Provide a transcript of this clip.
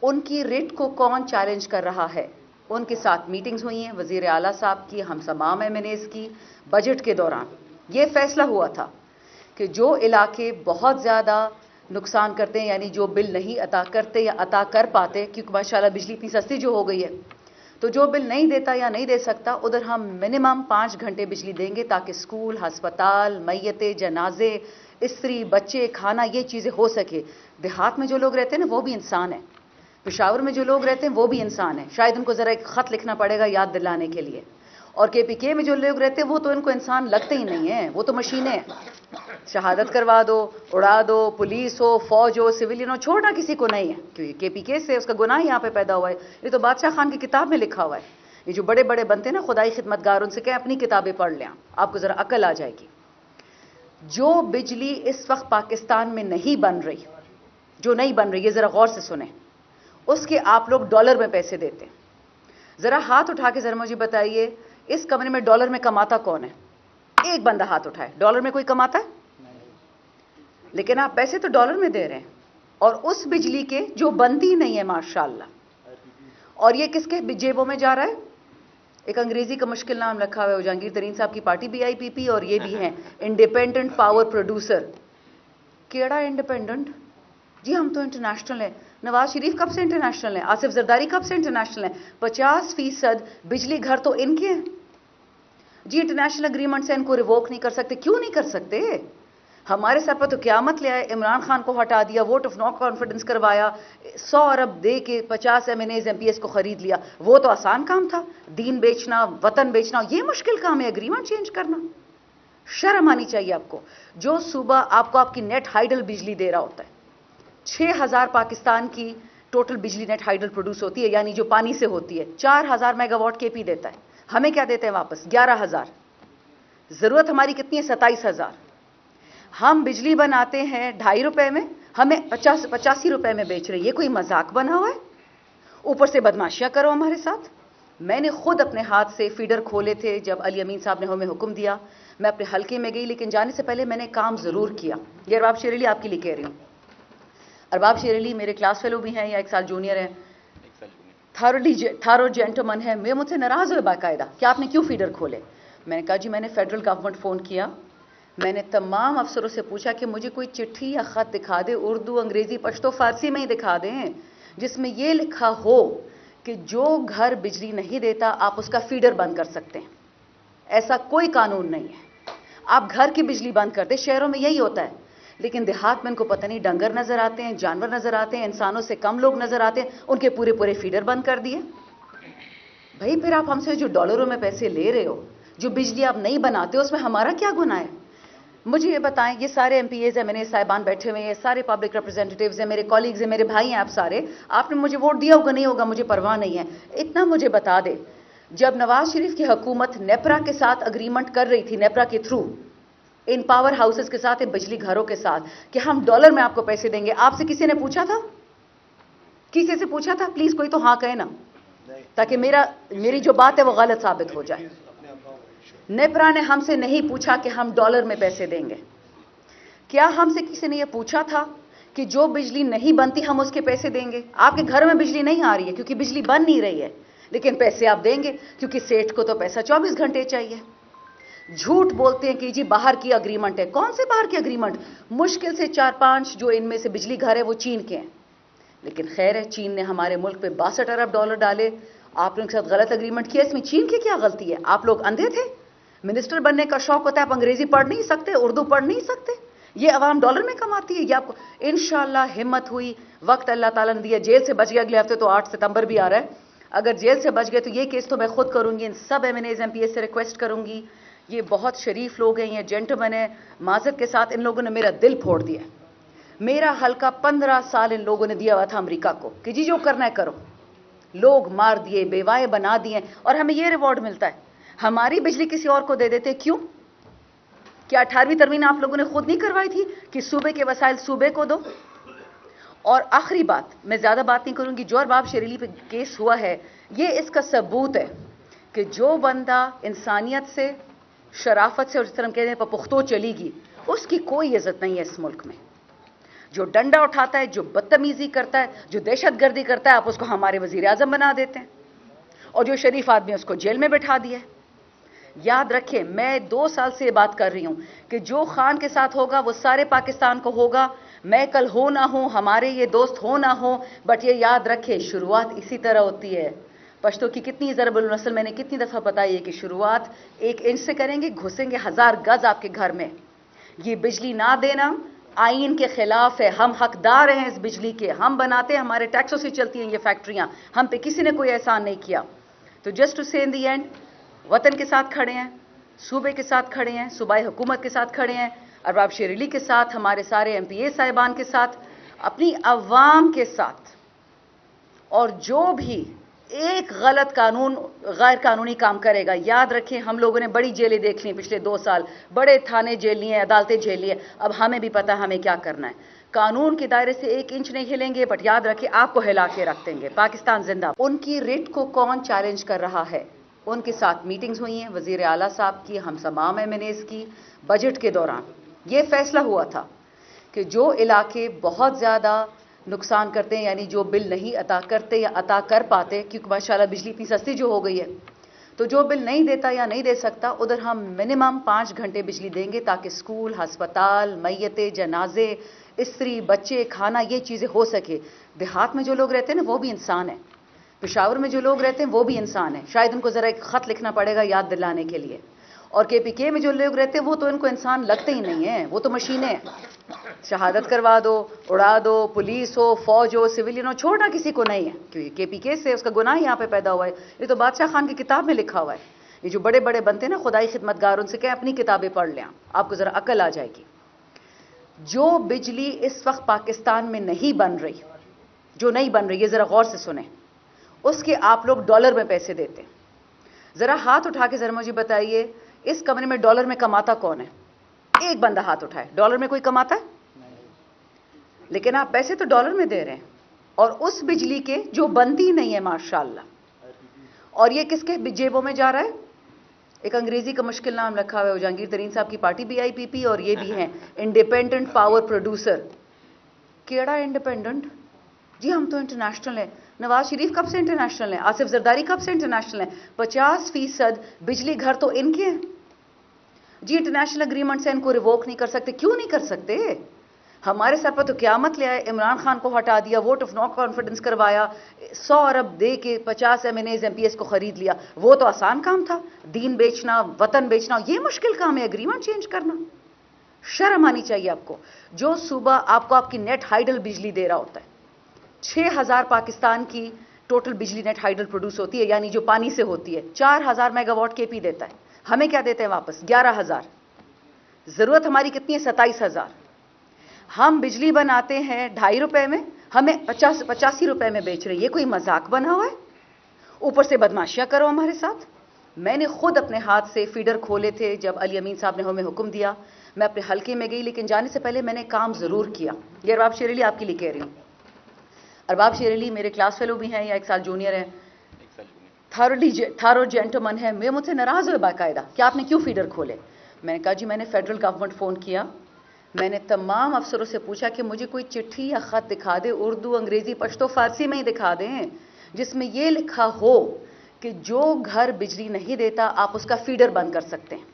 ان کی ریٹ کو کون چیلنج کر رہا ہے؟ ان کے ساتھ میٹنگز ہوئی ہیں وزیر اعلیٰ صاحب کی، ہم تمام ایم این ایز کی۔ بجٹ کے دوران یہ فیصلہ ہوا تھا کہ جو علاقے بہت زیادہ نقصان کرتے ہیں، یعنی جو بل نہیں عطا کرتے یا عطا کر پاتے، کیونکہ ماشاءاللہ بجلی اتنی سستی جو ہو گئی ہے، تو جو بل نہیں دیتا یا نہیں دے سکتا ادھر ہم منیمم 5 گھنٹے بجلی دیں گے تاکہ اسکول، ہسپتال، میتیں، جنازے، استری، بچے، کھانا، یہ چیزیں ہو سکے۔ دیہات میں جو لوگ رہتے ہیں نا وہ بھی انسان ہیں، پشاور میں جو لوگ رہتے ہیں وہ بھی انسان ہیں، شاید ان کو ذرا ایک خط لکھنا پڑے گا یاد دلانے کے لیے۔ اور کے پی کے میں جو لوگ رہتے ہیں وہ تو ان کو انسان لگتے ہی نہیں ہیں، وہ تو مشینیں ہیں۔ شہادت کروا دو، اڑا دو، پولیس ہو، فوج ہو، سویلین ہو، چھوڑنا کسی کو نہیں ہے، کیونکہ کے پی کے سے اس کا گناہ یہاں پہ پیدا ہوا ہے۔ یہ تو بادشاہ خان کی کتاب میں لکھا ہوا ہے۔ یہ جو بڑے بڑے بنتے ہیں نا خدائی خدمتگار، ان سے کہیں اپنی کتابیں پڑھ لیں، آپ کو ذرا عقل آ جائے گی۔ جو بجلی اس وقت پاکستان میں نہیں بن رہی، جو نہیں بن رہی، یہ ذرا غور سے سنیں، اس کے آپ لوگ ڈالر میں پیسے دیتے ہیں۔ ذرا ہاتھ اٹھا کے ذرا مجھے بتائیے اس کمرے میں ڈالر میں کماتا کون ہے؟ ایک بندہ ہاتھ اٹھائے، ڈالر میں کوئی کماتا ہے؟ لیکن آپ پیسے تو ڈالر میں دے رہے ہیں، اور اس بجلی کے جو بنتی نہیں ہے ماشاءاللہ، اور یہ کس کے جیبوں میں جا رہا ہے؟ ایک انگریزی کا مشکل نام رکھا ہوا ہے، جہانگیر ترین صاحب کی پارٹی بھی آئی پی پی، اور یہ بھی ہیں انڈیپینڈنٹ پاور پروڈیوسر۔ کیڑا انڈیپینڈنٹ؟ جی ہم تو انٹرنیشنل ہیں۔ نواز شریف کب سے انٹرنیشنل ہیں؟ آصف زرداری کب سے انٹرنیشنل ہیں؟ 50% بجلی گھر تو ان کے ہیں۔ جی انٹرنیشنل اگریمنٹ سے ان کو ریووک نہیں کر سکتے، کیوں نہیں کر سکتے؟ ہمارے سر پر تو قیامت لے آئے، عمران خان کو ہٹا دیا، ووٹ آف نو کانفیڈنس کروایا، 100 ارب دے کے 50 M N as M P S کو خرید لیا۔ وہ تو آسان کام تھا، دین بیچنا، وطن بیچنا، یہ مشکل کام ہے اگریمنٹ چینج کرنا؟ شرم آنی چاہیے آپ کو۔ جو صوبہ آپ کو آپ کی نیٹ ہائیڈل بجلی دے رہا ہوتا ہے، 6000 پاکستان کی ٹوٹل بجلی نیٹ ہائیڈل پروڈیوس ہوتی ہے، یعنی جو پانی سے ہوتی ہے، 4000 میگا واٹ کے پی دیتا ہے، ہمیں کیا دیتے ہیں واپس؟ 11000۔ ضرورت ہماری کتنی ہے؟ 27000۔ ہم بجلی بناتے ہیں 2.5 روپے میں، ہمیں 85 روپے میں بیچ رہے ہیں۔ یہ کوئی مذاق بنا ہوا ہے؟ اوپر سے بدماشیاں کرو ہمارے ساتھ۔ میں نے خود اپنے ہاتھ سے فیڈر کھولے تھے جب علی امین صاحب نے ہمیں حکم دیا، میں اپنے حلقے میں گئی، لیکن جانے سے پہلے میں نے کام ضرور کیا۔ یہ ارباب شیر علی آپ کے لیے کہہ رہی ہوں۔ ارباب شیر علی میرے کلاس فیلو بھی ہیں یا 1 سال جونیئر ہیں، تھارو جینٹلمن ہے، وہ مجھ سے ناراض ہوئے باقاعدہ کہ آپ نے کیوں فیڈر کھولے۔ میں نے کہا جی میں نے فیڈرل گورنمنٹ فون کیا، میں نے تمام افسروں سے پوچھا کہ مجھے کوئی چٹھی یا خط دکھا دے، اردو، انگریزی، پشتو، فارسی میں ہی دکھا دیں، جس میں یہ لکھا ہو کہ جو گھر بجلی نہیں دیتا آپ اس کا فیڈر بند کر سکتے ہیں۔ ایسا کوئی قانون نہیں ہے، آپ گھر کی بجلی بند کر دیں۔ شہروں میں یہی ہوتا ہے، لیکن دیہات میں ان کو پتہ نہیں، ڈنگر نظر آتے ہیں، جانور نظر آتے ہیں، انسانوں سے کم لوگ نظر آتے ہیں، ان کے پورے فیڈر بند کر دیے۔ بھائی پھر آپ ہم سے جو ڈالروں میں پیسے لے رہے ہو، جو بجلی آپ نہیں بناتے، اس میں ہمارا کیا گناہ ہے؟ مجھے یہ بتائیں، یہ سارے M Ps M N A صاحبان بیٹھے ہوئے ہیں، سارے پبلک ریپرزینٹیوز ہیں، میرے کولیگز ہیں، میرے بھائی ہیں آپ سارے، آپ نے مجھے ووٹ دیا ہوگا نہیں ہوگا مجھے پرواہ نہیں ہے، اتنا مجھے بتا دے، جب نواز شریف کی حکومت نیپرا کے ساتھ اگریمنٹ کر رہی تھی، نیپرا کے تھرو ان پاور ہاؤسز کے ساتھ، ان بجلی گھروں کے ساتھ، کہ ہم ڈالر میں آپ کو پیسے دیں گے، آپ سے کسی نے پوچھا تھا؟ کسی سے پوچھا تھا؟ پلیز کوئی تو ہاں کہے نا، تاکہ میری جو بات ہے وہ غلط ثابت ہو جائے۔ نیپرا نے ہم سے نہیں پوچھا کہ ہم ڈالر میں پیسے دیں گے۔ کیا ہم سے کسی نے یہ پوچھا تھا کہ جو بجلی نہیں بنتی ہم اس کے پیسے دیں گے؟ آپ کے گھر میں بجلی نہیں آ رہی ہے کیونکہ بجلی بن نہیں رہی ہے، لیکن پیسے آپ دیں گے کیونکہ سیٹھ کو تو پیسہ 24 گھنٹے چاہیے۔ جھوٹ بولتے ہیں کہ جی باہر کی اگریمنٹ ہے۔ کون سے باہر کی اگریمنٹ؟ مشکل سے 4-5 جو ان میں سے بجلی گھر ہے وہ چین کے ہیں، لیکن خیر ہے، چین نے ہمارے ملک پہ 62 ارب ڈالر ڈالے، آپ نے ان کے ساتھ غلط اگریمنٹ کیا، اس میں چین کی کیا غلطی ہے؟ آپ لوگ اندھے تھے؟ منسٹر بننے کا شوق ہوتا ہے، آپ انگریزی پڑھ نہیں سکتے، اردو پڑھ نہیں سکتے؟ یہ عوام ڈالر میں کماتی ہے، یہ آپ کو انشاءاللہ ہمت ہوئی، وقت اللہ تعالیٰ نے دیا، جیل سے بچ گیا، اگلے ہفتے تو 8 ستمبر بھی آ رہا ہے، اگر جیل سے بچ گئے تو یہ کیس تو میں خود کروں گی، ان سب M N as M P Ps request کروں گی، یہ بہت شریف لوگ ہیں، یہ جینٹلمین ہیں، معذرت کے ساتھ ان لوگوں نے میرا دل پھوڑ دیا۔ میرا حلقہ 15 سال ان لوگوں نے دیا ہوا تھا امریکہ کو کہ جی جو کرنا ہے کرو، لوگ مار دیے، بیوائیں بنا دیے، اور ہمیں یہ ریوارڈ ملتا ہے۔ ہماری بجلی کسی اور کو دے دیتے، کیوں؟ کیا 18ویں ترمیم آپ لوگوں نے خود نہیں کروائی تھی کہ صوبے کے وسائل صوبے کو دو؟ اور آخری بات، میں زیادہ بات نہیں کروں گی، جو ارباب شیر علی پہ کیس ہوا ہے، یہ اس کا ثبوت ہے کہ جو بندہ انسانیت سے، شرافت سے، اور جس طرح ہم کہتے ہیں پختو چلی گی، اس کی کوئی عزت نہیں ہے اس ملک میں۔ جو ڈنڈا اٹھاتا ہے, جو بدتمیزی کرتا ہے, جو دہشت گردی کرتا ہے, آپ اس کو ہمارے وزیر اعظم بنا دیتے ہیں, اور جو شریف آدمی اس کو جیل میں بٹھا دیا ہے. یاد رکھیں, میں 2 سال سے یہ بات کر رہی ہوں کہ جو خان کے ساتھ ہوگا وہ سارے پاکستان کو ہوگا. میں کل ہو نہ ہوں, ہمارے یہ دوست ہو نہ ہوں, بٹ یہ یاد رکھیں شروعات اسی طرح ہوتی ہے. پشتو کی کتنی ضرب النسل میں نے کتنی دفعہ بتائی ہے کہ شروعات 1 انچ سے کریں گے, گھسیں گے 1000 گز آپ کے گھر میں. یہ بجلی نہ دینا آئین کے خلاف ہے. ہم حقدار ہیں اس بجلی کے, ہم بناتے ہیں, ہمارے ٹیکسوں سے چلتی ہیں یہ فیکٹریاں, ہم پہ کسی نے کوئی احسان نہیں کیا. تو جسٹ ٹو سے ان دی اینڈ, وطن کے ساتھ کھڑے ہیں, صوبے کے ساتھ کھڑے ہیں, صوبائی حکومت کے ساتھ کھڑے ہیں, ارباب شیر علی کے ساتھ, ہمارے سارے ایم پی اے صاحبان کے ساتھ, اپنی عوام کے ساتھ. اور جو بھی ایک غلط قانون غیر قانونی کام کرے گا, یاد رکھیں ہم لوگوں نے بڑی جیلیں دیکھ لی پچھلے 2 سال, بڑے تھانے جیل لیے, عدالتیں جیل لیے. اب ہمیں بھی پتہ ہمیں کیا کرنا ہے. قانون کے دائرے سے 1 انچ نہیں ہلیں گے, بٹ یاد رکھیں آپ کو ہلا کے رکھ دیں گے. پاکستان زندہ. ان کی ریٹ کو کون چیلنج کر رہا ہے؟ ان کے ساتھ میٹنگز ہوئی ہیں وزیر اعلیٰ صاحب کی, ہم تمام ایم این ایز کی. بجٹ کے دوران یہ فیصلہ ہوا تھا کہ جو علاقے بہت زیادہ نقصان کرتے ہیں, یعنی جو بل نہیں عطا کرتے یا عطا کر پاتے, کیونکہ ماشاءاللہ بجلی اتنی سستی جو ہو گئی ہے, تو جو بل نہیں دیتا یا نہیں دے سکتا ادھر ہم منیمم 5 گھنٹے بجلی دیں گے, تاکہ اسکول, ہسپتال, میتیں, جنازے, استری, بچے, کھانا, یہ چیزیں ہو سکے. دیہات میں جو لوگ رہتے ہیں نا وہ بھی انسان ہیں, پشاور میں جو لوگ رہتے ہیں وہ بھی انسان ہیں. شاید ان کو ذرا ایک خط لکھنا پڑے گا یاد دلانے کے لیے. اور کے پی کے میں جو لوگ رہتے ہیں وہ تو ان کو انسان لگتے ہی نہیں ہیں, وہ تو مشینیں ہیں. شہادت کروا دو, اڑا دو, پولیس ہو, فوج ہو, سویلین ہو, چھوڑنا کسی کو نہیں ہے, کیونکہ کے پی کے سے اس کا گناہ یہاں پہ پیدا ہوا ہے. یہ تو بادشاہ خان کی کتاب میں لکھا ہوا ہے. یہ جو بڑے بڑے بنتے ہیں نا خدائی خدمتگار, ان سے کہیں اپنی کتابیں پڑھ لیں, آپ کو ذرا عقل آ جائے گی. جو بجلی اس وقت پاکستان میں نہیں بن رہی, جو نہیں بن رہی, یہ ذرا غور سے سنیں, اس کے آپ لوگ ڈالر میں پیسے دیتے ہیں. ذرا ہاتھ اٹھا کے ذرا مجھے بتائیے اس کمرے میں ڈالر میں کماتا کون ہے؟ ایک بندہ ہاتھ اٹھائے. ڈالر میں کوئی کماتا ہے؟ لیکن آپ پیسے تو ڈالر میں دے رہے ہیں, اور اس بجلی کے جو بنتی نہیں ہے ماشاءاللہ. اور یہ کس کے جیبوں میں جا رہا ہے؟ ایک انگریزی کا مشکل نام رکھا ہوا ہے, جہانگیر ترین صاحب کی پارٹی بی آئی پی پی, اور یہ بھی ہیں انڈیپینڈنٹ پاور پروڈیوسر. کیڑا انڈیپینڈنٹ جی, ہم تو انٹرنیشنل ہیں. نواز شریف کب سے انٹرنیشنل ہیں؟ آصف زرداری کب سے انٹرنیشنل ہیں؟ 50% بجلی گھر تو ان کے ہیں جی. انٹرنیشنل اگریمنٹ سے ان کو ریووک نہیں کر سکتے. کیوں نہیں کر سکتے؟ ہمارے سر پر تو قیامت لے آئے. عمران خان کو ہٹا دیا, ووٹ آف نو کانفیڈنس کروایا, 100 ارب دے کے 50 M N as M P S کو خرید لیا. وہ تو آسان کام تھا, دین بیچنا, وطن بیچنا. یہ مشکل کام ہے اگریمنٹ چینج کرنا. شرم آنی چاہیے آپ کو. جو صوبہ آپ کو آپ کی نیٹ ہائیڈل بجلی دے رہا ہوتا ہے, 6000 پاکستان کی ٹوٹل بجلی نیٹ ہائیڈل پروڈیوس ہوتی ہے, یعنی جو پانی سے ہوتی ہے, 4000 میگا واٹ کے پی دیتا ہے. ہمیں کیا دیتے ہیں واپس؟ 11000. ضرورت ہماری کتنی ہے؟ 27000. ہم بجلی بناتے ہیں 2.5 روپے میں, ہمیں 85 روپے میں بیچ رہے ہیں. یہ کوئی مذاق بنا ہوا ہے؟ اوپر سے بدماشیاں کرو ہمارے ساتھ. میں نے خود اپنے ہاتھ سے فیڈر کھولے تھے جب علی امین صاحب نے ہمیں حکم دیا. میں اپنے حلقے میں گئی, لیکن جانے سے پہلے میں نے کام ضرور کیا. یہ ارباب شیر علی آپ کے لیے کہہ رہی ہوں. ارباب شیر علی میرے کلاس فیلو بھی ہیں یا 1 سال جونیئر ہیں, تھارو جینٹلمن ہے. میں مجھ سے ناراض ہوئے باقاعدہ کہ آپ نے کیوں فیڈر کھولے. میں نے کہا جی میں نے فیڈرل گورنمنٹ فون کیا, میں نے تمام افسروں سے پوچھا کہ مجھے کوئی چٹھی یا خط دکھا دے, اردو, انگریزی, پشتو, فارسی میں ہی دکھا دیں, جس میں یہ لکھا ہو کہ جو گھر بجلی نہیں دیتا آپ اس کا فیڈر بند کر سکتے ہیں.